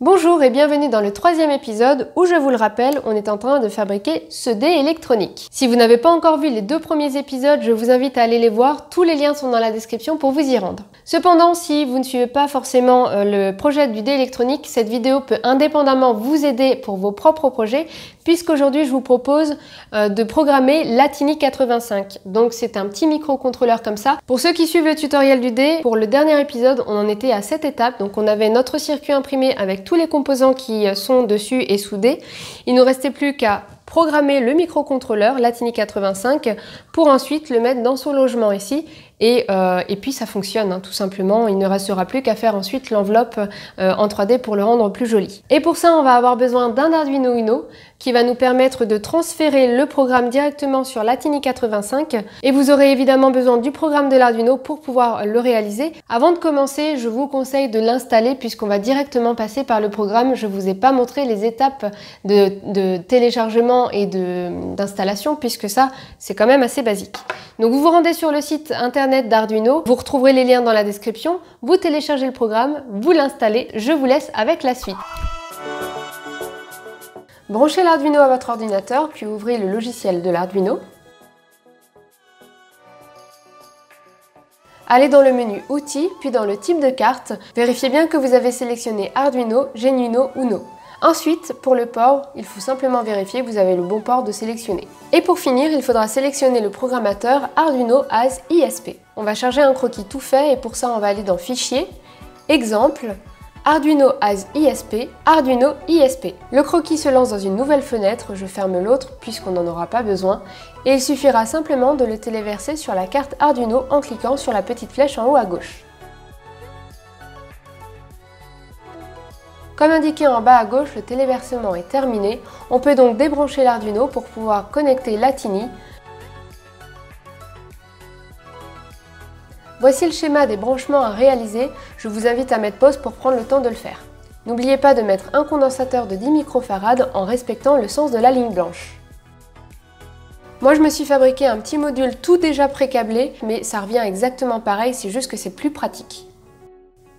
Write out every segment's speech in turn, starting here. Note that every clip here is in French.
Bonjour et bienvenue dans le 3e épisode où, je vous le rappelle, on est en train de fabriquer ce dé électronique. Si vous n'avez pas encore vu les 2 premiers épisodes, je vous invite à aller les voir, tous les liens sont dans la description pour vous y rendre. Cependant, si vous ne suivez pas forcément le projet du dé électronique, cette vidéo peut indépendamment vous aider pour vos propres projets, puisqu'aujourd'hui je vous propose de programmer l'Atini 85. Donc c'est un petit microcontrôleur comme ça. Pour ceux qui suivent le tutoriel du dé, pour le dernier épisode, on en était à cette étape, donc on avait notre circuit imprimé avec tous les composants qui sont dessus et soudés. Il ne nous restait plus qu'à programmer le microcontrôleur, l'Atini 85, pour ensuite le mettre dans son logement ici. Et puis ça fonctionne, hein, tout simplement. Il ne restera plus qu'à faire ensuite l'enveloppe en 3D pour le rendre plus joli. Et pour ça, on va avoir besoin d'un Arduino Uno qui va nous permettre de transférer le programme directement sur l'Atini 85. Et vous aurez évidemment besoin du programme de l'Arduino pour pouvoir le réaliser. Avant de commencer, je vous conseille de l'installer puisqu'on va directement passer par le programme. Je ne vous ai pas montré les étapes de téléchargement et d'installation puisque ça, c'est quand même assez basique. Donc vous vous rendez sur le site internet d'Arduino, vous retrouverez les liens dans la description, vous téléchargez le programme, vous l'installez, je vous laisse avec la suite. Branchez l'Arduino à votre ordinateur, puis ouvrez le logiciel de l'Arduino. Allez dans le menu Outils, puis dans le type de carte, vérifiez bien que vous avez sélectionné Arduino, Genuino ou Uno. Ensuite, pour le port, il faut simplement vérifier que vous avez le bon port de sélectionner. Et pour finir, il faudra sélectionner le programmateur Arduino as ISP. On va charger un croquis tout fait et pour ça, on va aller dans Fichier, Exemple, Arduino as ISP, Arduino ISP. Le croquis se lance dans une nouvelle fenêtre, je ferme l'autre puisqu'on n'en aura pas besoin. Et il suffira simplement de le téléverser sur la carte Arduino en cliquant sur la petite flèche en haut à gauche. Comme indiqué en bas à gauche, le téléversement est terminé. On peut donc débrancher l'Arduino pour pouvoir connecter l'Atini. Voici le schéma des branchements à réaliser. Je vous invite à mettre pause pour prendre le temps de le faire. N'oubliez pas de mettre un condensateur de 10 microfarad en respectant le sens de la ligne blanche. Moi, je me suis fabriqué un petit module tout déjà pré-câblé, mais ça revient exactement pareil, c'est juste que c'est plus pratique.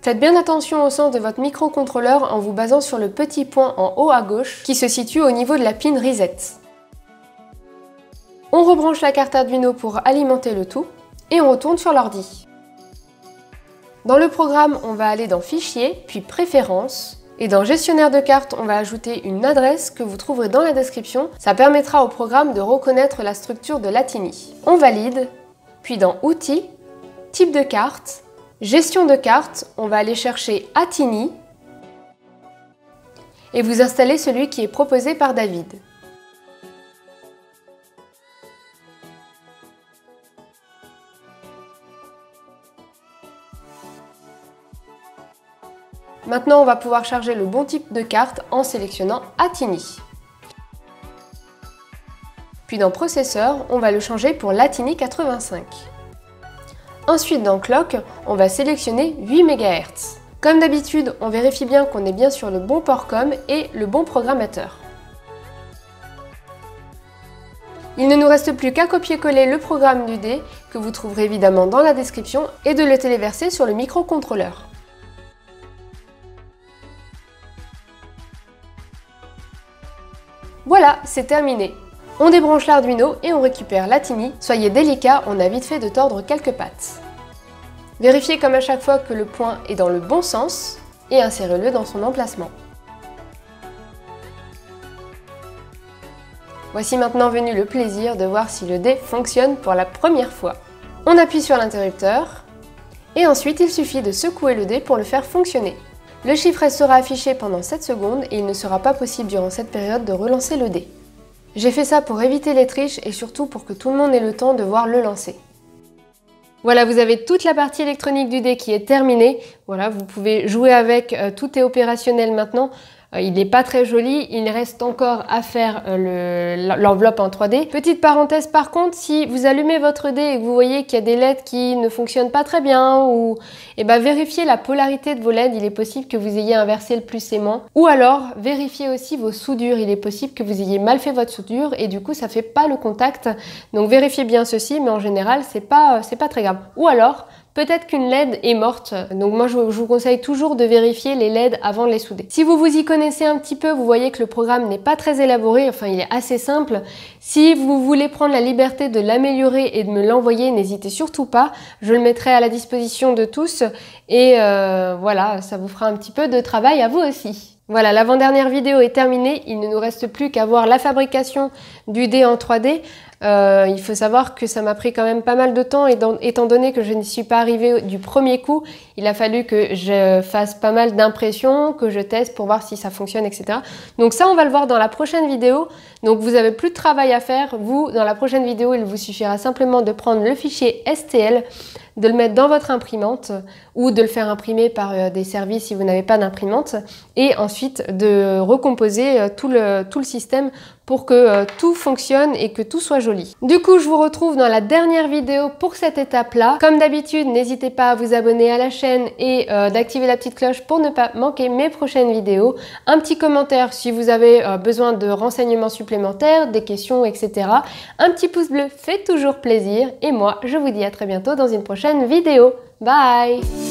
Faites bien attention au sens de votre microcontrôleur en vous basant sur le petit point en haut à gauche qui se situe au niveau de la pin Reset. On rebranche la carte Arduino pour alimenter le tout et on retourne sur l'ordi. Dans le programme, on va aller dans Fichier, puis Préférences. Et dans Gestionnaire de cartes, on va ajouter une adresse que vous trouverez dans la description. Ça permettra au programme de reconnaître la structure de l'Atini. On valide, puis dans Outils, Type de carte, Gestion de carte, on va aller chercher Atini et vous installez celui qui est proposé par David. Maintenant, on va pouvoir charger le bon type de carte en sélectionnant Atini. Puis dans Processeur, on va le changer pour l'Atini 85. Ensuite, dans Clock, on va sélectionner 8 MHz. Comme d'habitude, on vérifie bien qu'on est bien sur le bon port COM et le bon programmateur. Il ne nous reste plus qu'à copier-coller le programme du dé, que vous trouverez évidemment dans la description, et de le téléverser sur le microcontrôleur. Voilà, c'est terminé. On débranche l'Arduino et on récupère l'Atini. Soyez délicat, on a vite fait de tordre quelques pattes. Vérifiez comme à chaque fois que le point est dans le bon sens et insérez-le dans son emplacement. Voici maintenant venu le plaisir de voir si le dé fonctionne pour la première fois. On appuie sur l'interrupteur et ensuite il suffit de secouer le dé pour le faire fonctionner. Le chiffre restera affiché pendant 7 secondes et il ne sera pas possible durant cette période de relancer le dé. J'ai fait ça pour éviter les triches et surtout pour que tout le monde ait le temps de voir le lancer. Voilà, vous avez toute la partie électronique du dé qui est terminée. Voilà, vous pouvez jouer avec, tout est opérationnel maintenant. Il n'est pas très joli, il reste encore à faire l'enveloppe en 3D. Petite parenthèse par contre, si vous allumez votre dé et que vous voyez qu'il y a des LED qui ne fonctionnent pas très bien, vérifiez la polarité de vos LED, il est possible que vous ayez inversé le plus et moins. Ou alors, vérifiez aussi vos soudures, il est possible que vous ayez mal fait votre soudure et du coup ça fait pas le contact. Donc vérifiez bien ceci, mais en général c'est pas très grave. Ou alors, peut-être qu'une LED est morte. Donc moi je vous conseille toujours de vérifier les LED avant de les souder. Si vous vous y connaissez un petit peu, vous voyez que le programme n'est pas très élaboré, enfin il est assez simple. Si vous voulez prendre la liberté de l'améliorer et de me l'envoyer, n'hésitez surtout pas. Je le mettrai à la disposition de tous et voilà, ça vous fera un petit peu de travail à vous aussi. Voilà, l'avant-dernière vidéo est terminée, il ne nous reste plus qu'à voir la fabrication du dé en 3D. Il faut savoir que ça m'a pris quand même pas mal de temps étant donné que je n'y suis pas arrivée du premier coup. Il a fallu que je fasse pas mal d'impressions, que je teste pour voir si ça fonctionne, etc. Donc ça, on va le voir dans la prochaine vidéo. Donc vous avez plus de travail à faire. Vous, dans la prochaine vidéo, il vous suffira simplement de prendre le fichier STL, de le mettre dans votre imprimante ou de le faire imprimer par des services si vous n'avez pas d'imprimante et ensuite de recomposer tout le système pour que tout fonctionne et que tout soit joli. Du coup, je vous retrouve dans la dernière vidéo pour cette étape-là. Comme d'habitude, n'hésitez pas à vous abonner à la chaîne et d'activer la petite cloche pour ne pas manquer mes prochaines vidéos. Un petit commentaire si vous avez besoin de renseignements supplémentaires, des questions, etc. Un petit pouce bleu fait toujours plaisir et moi, je vous dis à très bientôt dans une prochaine vidéo. Bye!